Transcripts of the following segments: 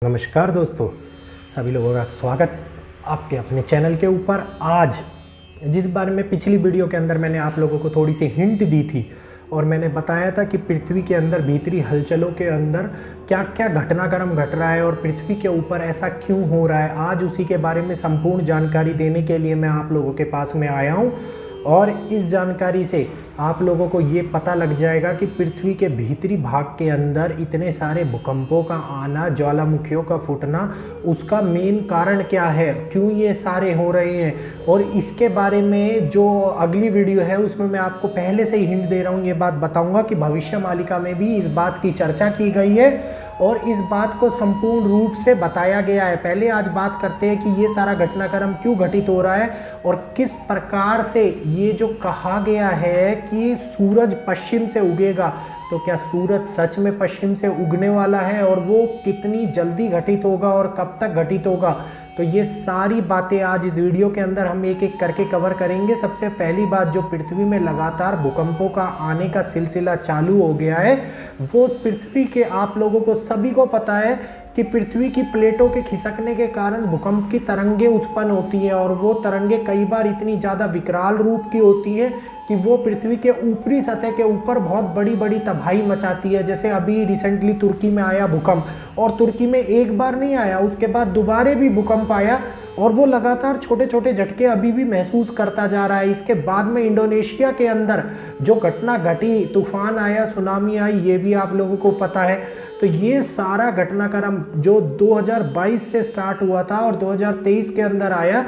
नमस्कार दोस्तों, सभी लोगों का स्वागत आपके अपने चैनल के ऊपर। आज जिस बारे में पिछली वीडियो के अंदर मैंने आप लोगों को थोड़ी सी हिंट दी थी और मैंने बताया था कि पृथ्वी के अंदर भीतरी हलचलों के अंदर क्या क्या घटनाक्रम घट रहा है और पृथ्वी के ऊपर ऐसा क्यों हो रहा है, आज उसी के बारे में संपूर्ण जानकारी देने के लिए मैं आप लोगों के पास में आया हूँ। और इस जानकारी से आप लोगों को ये पता लग जाएगा कि पृथ्वी के भीतरी भाग के अंदर इतने सारे भूकंपों का आना, ज्वालामुखियों का फूटना, उसका मेन कारण क्या है, क्यों ये सारे हो रहे हैं। और इसके बारे में जो अगली वीडियो है उसमें मैं आपको पहले से ही हिंट दे रहा हूँ, ये बात बताऊँगा कि भविष्य मालिका में भी इस बात की चर्चा की गई है और इस बात को संपूर्ण रूप से बताया गया है। पहले आज बात करते हैं कि ये सारा घटनाक्रम क्यों घटित हो रहा है और किस प्रकार से ये जो कहा गया है कि सूरज पश्चिम से उगेगा, तो क्या सूरज सच में पश्चिम से उगने वाला है और वो कितनी जल्दी घटित होगा और कब तक घटित होगा, तो ये सारी बातें आज इस वीडियो के अंदर हम एक एक करके कवर करेंगे। सबसे पहली बात, जो पृथ्वी में लगातार भूकंपों का आने का सिलसिला चालू हो गया है, वो पृथ्वी के आप लोगों को सभी को पता है कि पृथ्वी की प्लेटों के खिसकने के कारण भूकंप की तरंगें उत्पन्न होती है और वो तरंगें कई बार इतनी ज़्यादा विकराल रूप की होती है कि वो पृथ्वी के ऊपरी सतह के ऊपर बहुत बड़ी बड़ी तबाही मचाती है। जैसे अभी रिसेंटली तुर्की में आया भूकंप, और तुर्की में एक बार नहीं आया, उसके बाद दोबारा भी भूकंप आया और वो लगातार छोटे छोटे झटके अभी भी महसूस करता जा रहा है। इसके बाद में इंडोनेशिया के अंदर जो घटना घटी, तूफान आया, सुनामी आई, ये भी आप लोगों को पता है। तो ये सारा घटनाक्रम जो 2022 से स्टार्ट हुआ था और 2023 के अंदर आया,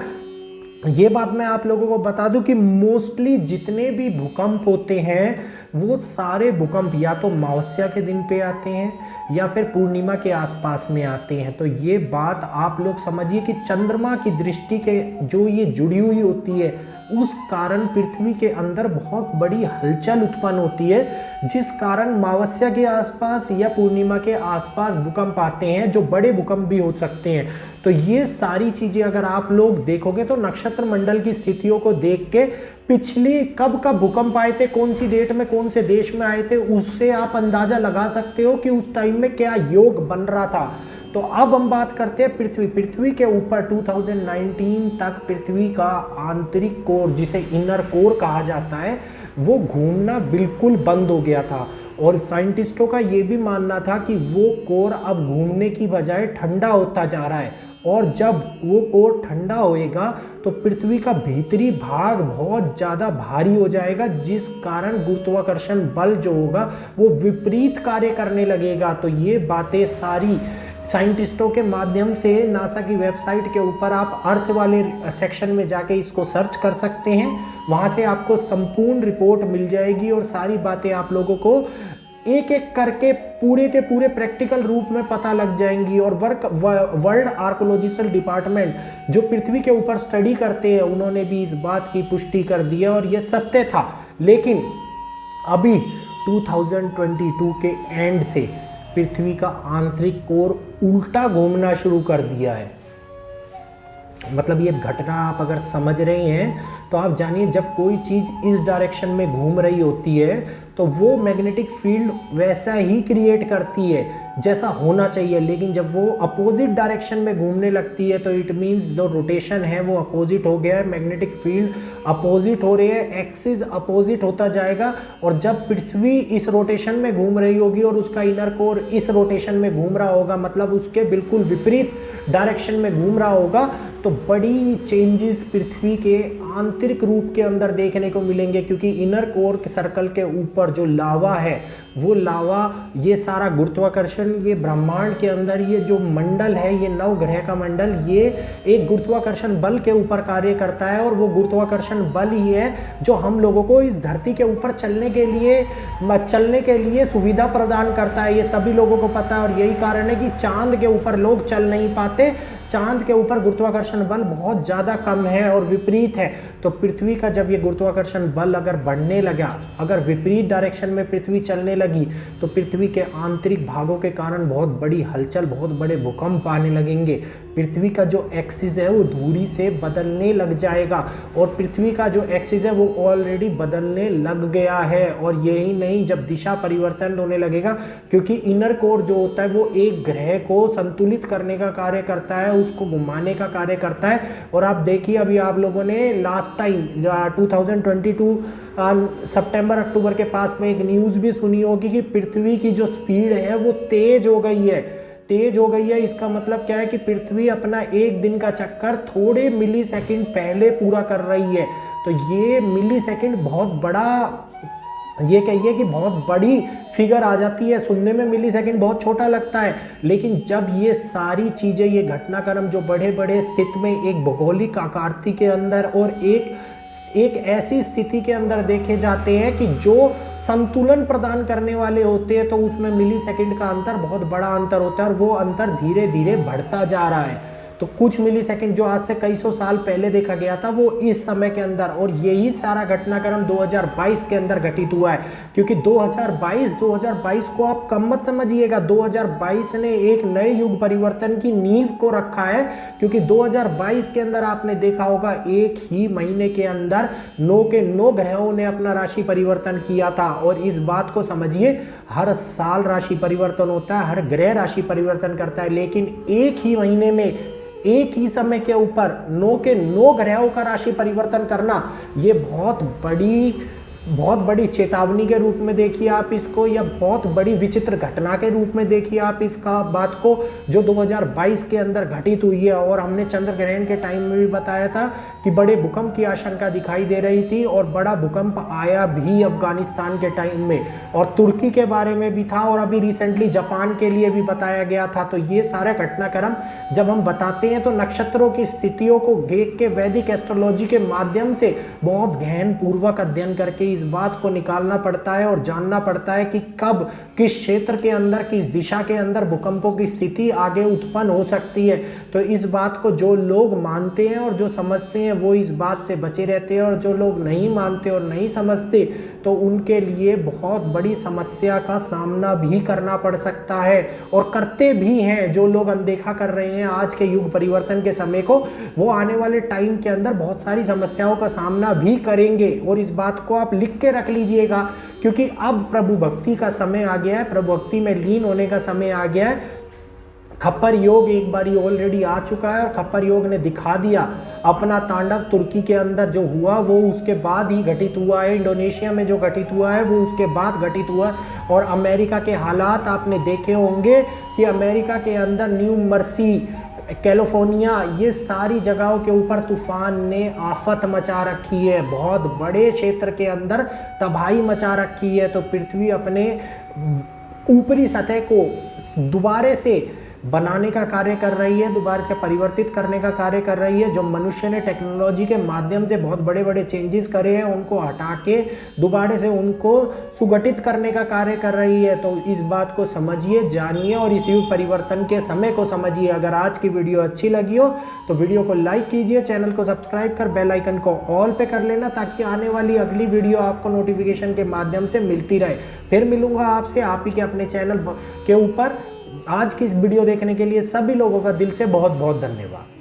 ये बात मैं आप लोगों को बता दूं कि मोस्टली जितने भी भूकंप होते हैं वो सारे भूकंप या तो अमावस्या के दिन पे आते हैं या फिर पूर्णिमा के आसपास में आते हैं। तो ये बात आप लोग समझिए कि चंद्रमा की दृष्टि के जो ये जुड़ी हुई होती है, उस कारण पृथ्वी के अंदर बहुत बड़ी हलचल उत्पन्न होती है, जिस कारण अमावस्या के आसपास या पूर्णिमा के आसपास भूकंप आते हैं, जो बड़े भूकंप भी हो सकते हैं। तो ये सारी चीज़ें अगर आप लोग देखोगे तो नक्षत्र मंडल की स्थितियों को देख के पिछली कब कब भूकंप आए थे, कौन सी डेट में कौन से देश में आए थे, उससे आप अंदाजा लगा सकते हो कि उस टाइम में क्या योग बन रहा था। तो अब हम बात करते हैं पृथ्वी के ऊपर 2019 तक पृथ्वी का आंतरिक कोर, जिसे इनर कोर कहा जाता है, वो घूमना बिल्कुल बंद हो गया था और साइंटिस्टों का ये भी मानना था कि वो कोर अब घूमने की बजाय ठंडा होता जा रहा है और जब वो कोर ठंडा होएगा तो पृथ्वी का भीतरी भाग बहुत ज़्यादा भारी हो जाएगा, जिस कारण गुरुत्वाकर्षण बल जो होगा वो विपरीत कार्य करने लगेगा। तो ये बातें सारी साइंटिस्टों के माध्यम से नासा की वेबसाइट के ऊपर आप अर्थ वाले सेक्शन में जाके इसको सर्च कर सकते हैं, वहाँ से आपको संपूर्ण रिपोर्ट मिल जाएगी और सारी बातें आप लोगों को एक एक करके पूरे के पूरे प्रैक्टिकल रूप में पता लग जाएंगी। और वर्ल्ड आर्कोलॉजिकल डिपार्टमेंट जो पृथ्वी के ऊपर स्टडी करते हैं, उन्होंने भी इस बात की पुष्टि कर दी है और ये सत्य था। लेकिन अभी 2022 के एंड से पृथ्वी का आंतरिक कोर उल्टा घूमना शुरू कर दिया है। मतलब ये घटना आप अगर समझ रहे हैं तो आप जानिए, जब कोई चीज़ इस डायरेक्शन में घूम रही होती है तो वो मैग्नेटिक फील्ड वैसा ही क्रिएट करती है जैसा होना चाहिए, लेकिन जब वो अपोजिट डायरेक्शन में घूमने लगती है तो इट मीन्स जो रोटेशन है वो अपोजिट हो गया है, मैग्नेटिक फील्ड अपोजिट हो रही है, एक्सिस अपोजिट होता जाएगा। और जब पृथ्वी इस रोटेशन में घूम रही होगी और उसका इनर कोर इस रोटेशन में घूम रहा होगा, मतलब उसके बिल्कुल विपरीत डायरेक्शन में घूम रहा होगा, तो बड़ी चेंजेस पृथ्वी के आंतरिक रूप के अंदर देखने को मिलेंगे। क्योंकि इनर कोर के सर्कल के ऊपर जो लावा है, वो लावा, ये सारा गुरुत्वाकर्षण, ये ब्रह्मांड के अंदर ये जो मंडल है, ये नवग्रह का मंडल, ये एक गुरुत्वाकर्षण बल के ऊपर कार्य करता है और वो गुरुत्वाकर्षण बल ही है जो हम लोगों को इस धरती के ऊपर चलने के लिए सुविधा प्रदान करता है। ये सभी लोगों को पता है और यही कारण है कि चांद के ऊपर लोग चल नहीं पाते। चांद के ऊपर गुरुत्वाकर्षण गुरुत्वाकर्षण बल बहुत ज़्यादा कम है और विपरीत है, तो पृथ्वी का जब ये गुरुत्वाकर्षण बल अगर बढ़ने लगा, अगर विपरीत डायरेक्शन में पृथ्वी चलने लगी, तो पृथ्वी के आंतरिक भागों के कारण बहुत बड़ी हलचल, बहुत बड़े भूकंप आने लगेंगे। पृथ्वी का जो एक्सिस है वो धुरी से बदलने लग जाएगा, और पृथ्वी का जो एक्सिस है वो ऑलरेडी बदलने लग गया है। और यही नहीं, जब दिशा परिवर्तन होने लगेगा, क्योंकि इनर कोर जो होता है वो एक ग्रह को संतुलित करने का कार्य करता है, उसको घुमाने का कार्य करता है। और आप देखिए, अभी आप लोगों ने लास्ट टाइम 2022 सितंबर अक्टूबर के पास में एक न्यूज़ भी सुनी होगी कि पृथ्वी की जो स्पीड है वो तेज हो गई है। इसका मतलब क्या है कि पृथ्वी अपना एक दिन का चक्कर थोड़े मिली सेकेंड पहले पूरा कर रही है। तो ये मिली सेकेंड बहुत बड़ा, ये कहिए कि बहुत बड़ी फिगर आ जाती है। सुनने में मिली सेकेंड बहुत छोटा लगता है, लेकिन जब ये सारी चीज़ें, ये घटनाक्रम जो बड़े बड़े स्थिति में एक भौगोलिक आकृति के अंदर और एक ऐसी स्थिति के अंदर देखे जाते हैं कि जो संतुलन प्रदान करने वाले होते हैं, तो उसमें मिली सेकेंड का अंतर बहुत बड़ा अंतर होता है, और वो अंतर धीरे धीरे बढ़ता जा रहा है। तो कुछ मिली सेकेंड जो आज से कई सौ साल पहले देखा गया था, वो इस समय के अंदर, और यही सारा घटनाक्रम 2022 के अंदर घटित हुआ है। क्योंकि 2022 को आप कम मत समझिएगा, 2022 ने एक नए युग परिवर्तन की नींव को रखा है। क्योंकि 2022 के अंदर आपने देखा होगा, एक ही महीने के अंदर 9 के 9 ग्रहों ने अपना राशि परिवर्तन किया था। और इस बात को समझिए, हर साल राशि परिवर्तन होता है, हर ग्रह राशि परिवर्तन करता है, लेकिन एक ही महीने में एक ही समय के ऊपर 9 के 9 ग्रहों का राशि परिवर्तन करना, ये बहुत बड़ी चेतावनी के रूप में देखिए आप इसको, या बहुत बड़ी विचित्र घटना के रूप में देखिए आप इसका बात को, जो 2022 के अंदर घटित हुई है। और हमने चंद्र ग्रहण के टाइम में भी बताया था कि बड़े भूकंप की आशंका दिखाई दे रही थी, और बड़ा भूकंप आया भी अफगानिस्तान के टाइम में, और तुर्की के बारे में भी था, और अभी रिसेंटली जापान के लिए भी बताया गया था। तो ये सारे घटनाक्रम जब हम बताते हैं, तो नक्षत्रों की स्थितियों को देख के, वैदिक एस्ट्रोलॉजी के माध्यम से बहुत गहन पूर्वक अध्ययन करके इस बात को निकालना पड़ता है और जानना पड़ता है कि कब, किस क्षेत्र के अंदर, किस दिशा के अंदर भूकंपों की स्थिति आगे उत्पन्न हो सकती है। तो इस बात को जो लोग मानते हैं और जो समझते हैं, वो इस बात से बचे रहते हैं, और जो लोग नहीं मानते और नहीं समझते, तो उनके लिए बहुत बड़ी समस्या का सामना भी करना पड़ सकता है, और करते भी हैं। जो लोग अनदेखा कर रहे हैं आज के युग परिवर्तन के समय को, वो आने वाले टाइम के अंदर बहुत सारी समस्याओं का सामना भी करेंगे। और इस बात को आप लिख के रख लीजिएगा, क्योंकि अब प्रभु भक्ति का समय आ गया है, प्रभु भक्ति में लीन होने का समय आ गया है। खप्पर योग एक बारी ऑलरेडी आ चुका है, और खप्पर योग ने दिखा दिया अपना तांडव। तुर्की के अंदर जो हुआ वो उसके बाद ही घटित हुआ है, इंडोनेशिया में जो घटित हुआ है वो उसके बाद घटित हुआ है। और अमेरिका के हालात आपने देखे होंगे कि अमेरिका के अंदर न्यू मर्सी, कैलिफोर्निया, ये सारी जगहों के ऊपर तूफान ने आफत मचा रखी है, बहुत बड़े क्षेत्र के अंदर तबाही मचा रखी है। तो पृथ्वी अपने ऊपरी सतह को दोबारा से बनाने का कार्य कर रही है, दोबारा से परिवर्तित करने का कार्य कर रही है। जो मनुष्य ने टेक्नोलॉजी के माध्यम से बहुत बड़े बड़े चेंजेस करे हैं, उनको हटा के दोबारा से उनको सुगठित करने का कार्य कर रही है। तो इस बात को समझिए, जानिए, और इस युग परिवर्तन के समय को समझिए। अगर आज की वीडियो अच्छी लगी हो तो वीडियो को लाइक कीजिए, चैनल को सब्सक्राइब कर बेल आइकन को ऑल पे कर लेना, ताकि आने वाली अगली वीडियो आपको नोटिफिकेशन के माध्यम से मिलती रहे। फिर मिलूंगा आपसे आप ही के अपने चैनल के ऊपर। आज की इस वीडियो देखने के लिए सभी लोगों का दिल से बहुत बहुत धन्यवाद।